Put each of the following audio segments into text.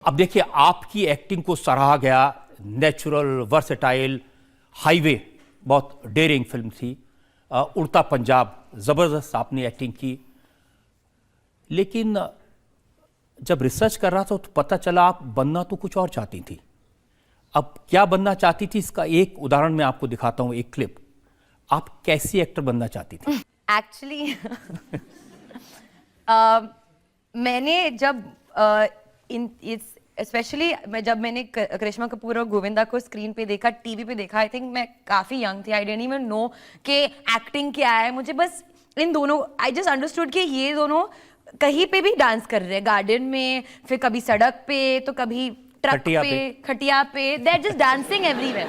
अब देखिए, आपकी एक्टिंग को सराहा गया, नेचुरल, वर्सेटाइल, हाईवे बहुत डेयरिंग फिल्म थी, उड़ता पंजाब ज़बरदस्त आपने एक्टिंग की। लेकिन जब रिसर्च कर रहा था तो पता चला आप बनना तो कुछ और चाहती थी। अब क्या बनना चाहती थी, इसका एक उदाहरण मैं आपको दिखाता हूँ, एक क्लिप। आप कैसी एक्टर बनना चाहती थी? एक्चुअली मैंने जब स्पेशली जब मैंने करिश्मा कपूर और गोविंदा को स्क्रीन पे देखा, टीवी पे देखा, आई थिंक मैं काफी यंग थी। आई डिडंट इवन नो कि एक्टिंग क्या है। मुझे बस इन दोनों, आई जस्ट अंडरस्टूड कि ये दोनों कहीं पे भी डांस कर रहे हैं, गार्डन में, फिर कभी सड़क पे, तो कभी ट्रक पे, खटिया पे, they are just dancing everywhere.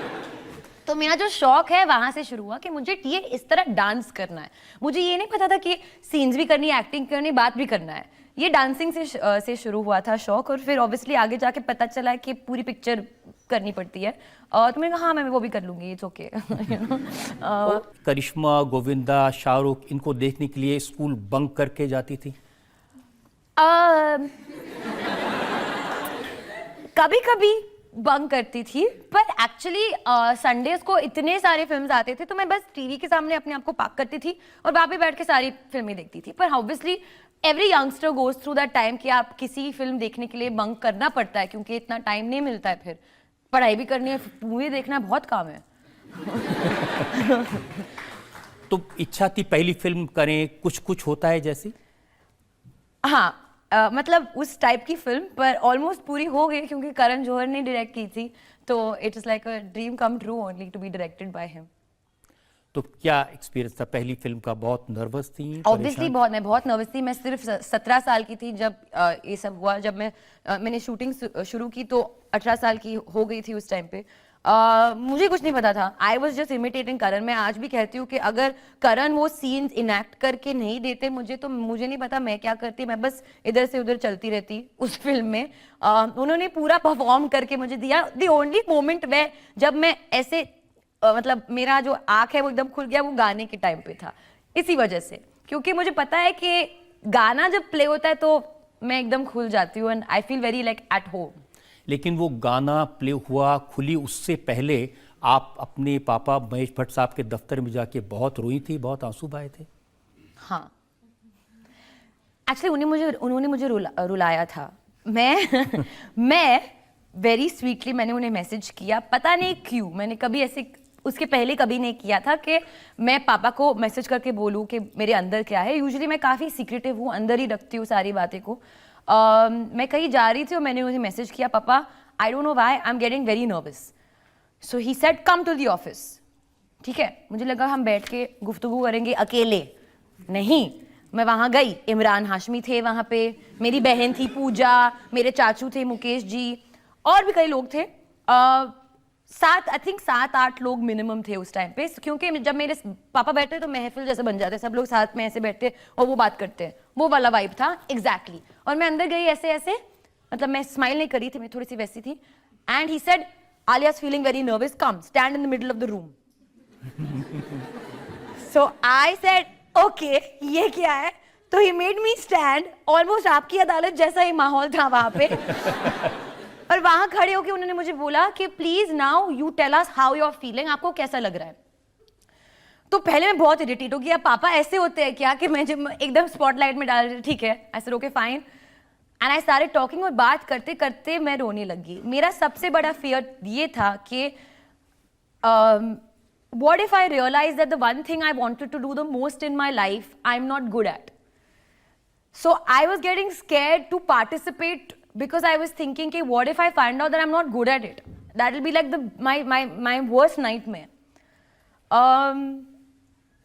तो मेरा जो शौक है वहां से शुरू हुआ कि मुझे ये इस तरह डांस करना है। मुझे ये नहीं पता था कि सीन्स भी करनी है, एक्टिंग करनी, बात भी करना है। ये डांसिंग से शुरू हुआ था शौक, और फिर ऑब्वियसली आगे जाके पता चला कि पूरी पिक्चर करनी पड़ती है। तो मैंने कहा हाँ, मैं वो भी कर लूंगी, इट्स ओके। करिश्मा, गोविंदा, शाहरुख, इनको देखने के लिए स्कूल बंक करके जाती थी? कभी कभी बंक करती थी, पर एक्चुअली संडेज को इतने सारे फिल्म्स आते थे तो मैं बस टीवी के सामने अपने आप को पार्क करती थी और वहाँ पे बैठ के सारी फिल्में देखती थी। पर obviously every youngster goes through that time कि आप किसी फिल्म देखने के लिए बंक करना पड़ता है, क्योंकि इतना टाइम नहीं मिलता है, फिर पढ़ाई भी करनी है, मूवी देखना बहुत काम है। तो इच्छा थी पहली फिल्म करें, कुछ कुछ होता है जैसी? हाँ, मतलब उस टाइप की फिल्म, पर ऑलमोस्ट पूरी हो गई क्योंकि करण जौहर ने डायरेक्ट की थी, तो it is like a dream come true only to be directed by him. तो क्या एक्सपीरियंस था पहली फिल्म का? बहुत नर्वस थी? ऑब्वियसली मैं बहुत नर्वस थी। मैं सिर्फ 17 साल की थी जब ये सब हुआ। जब मैंने शूटिंग शुरू की तो 18 साल की हो गई थी उस टाइम पे। मुझे कुछ नहीं पता था। आई वॉज जस्ट इमिटेटिंग करण। मैं आज भी कहती हूँ कि अगर करण वो सीन्स इनैक्ट करके नहीं देते मुझे, तो मुझे नहीं पता मैं क्या करती। मैं बस इधर से उधर चलती रहती उस फिल्म में। उन्होंने पूरा परफॉर्म करके मुझे दिया। द ओनली मोमेंट वे जब मैं ऐसे मतलब मेरा जो आँख है वो एकदम खुल गया, वो गाने के टाइम पे था। इसी वजह से, क्योंकि मुझे पता है कि गाना जब प्ले होता है तो मैं एकदम खुल जाती हूँ and I feel very like at home. लेकिन वो गाना प्ले हुआ, खुली, उससे पहले आप अपने पापा महेश भट्ट साहब के दफ्तर में जाके बहुत रोई थी, बहुत आंसू बहाए थे? हाँ, एक्चुअली उन्होंने मुझे रुलाया था। मैं वेरी स्वीटली मैंने उन्हें मैसेज किया, पता नहीं क्यों मैंने कभी ऐसे उसके पहले कभी नहीं किया था कि मैं पापा को मैसेज करके बोलूँ कि मेरे अंदर क्या है। यूजुअली मैं काफ़ी सीक्रेटिव हूँ, अंदर ही रखती हूँ सारी बातें को। मैं कहीं जा रही थी और मैंने उन्हें मैसेज किया, पापा I don't know why I am getting very nervous. So he said come to the office. ठीक है, मुझे लगा हम बैठ के गुफ्तगू करेंगे अकेले। नहीं, मैं वहाँ गई। इमरान हाशमी थे वहाँ पे, मेरी बहन थी पूजा, मेरे चाचू थे मुकेश जी, और भी कई लोग थे। 7-8 लोग मिनिमम थे उस टाइम पे, क्योंकि जब मेरे पापा बैठते तो महफिल जैसे बन जाते, सब लोग साथ में ऐसे बैठते और वो बात करते हैं, वो वाला वाइब था एग्जैक्टली। और मैं अंदर गई ऐसे ऐसे, मतलब मैं स्माइल नहीं करी थी, मैं थोड़ी सी वैसी थी। एंड ही सेड आलिया's feeling very nervous, come stand in the middle of the room. So I said okay, ये क्या है? तो he made me stand, almost आपकी अदालत जैसा ही माहौल था वहां पे। और वहां खड़े होकर उन्होंने मुझे बोला कि please now you tell us how you are feeling, आपको कैसा लग रहा है। तो पहले मैं बहुत इरिटेट हो गया, पापा ऐसे होते हैं क्या कि मैं जब एकदम स्पॉटलाइट में डाल रही, ठीक है ऐसे okay fine. And I started talking, और बात करते करते मैं रोने लगी। मेरा सबसे बड़ा फियर ये था कि what if I realise that the one thing I wanted to do the most in my life I am not good at. So I was getting scared to participate because I was thinking, "Okay, what if I find out that I'm not good at it? That will be like my worst nightmare."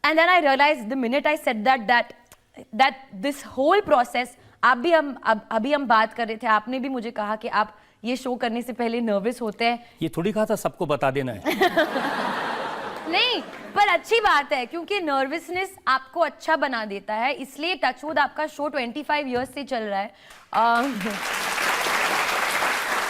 And then I realized the minute I said that this whole process, अभी हम बात कर रहे थे, आपने भी मुझे कहा कि आप ये शो करने से पहले नर्वस होते हैं। ये थोड़ी कहा था सबको बता देना है। नहीं, पर अच्छी बात है क्योंकि नर्वसनेस आपको अच्छा बना देता है, इसलिए टचवुड आपका शो 25 इयर्स से चल रहा है।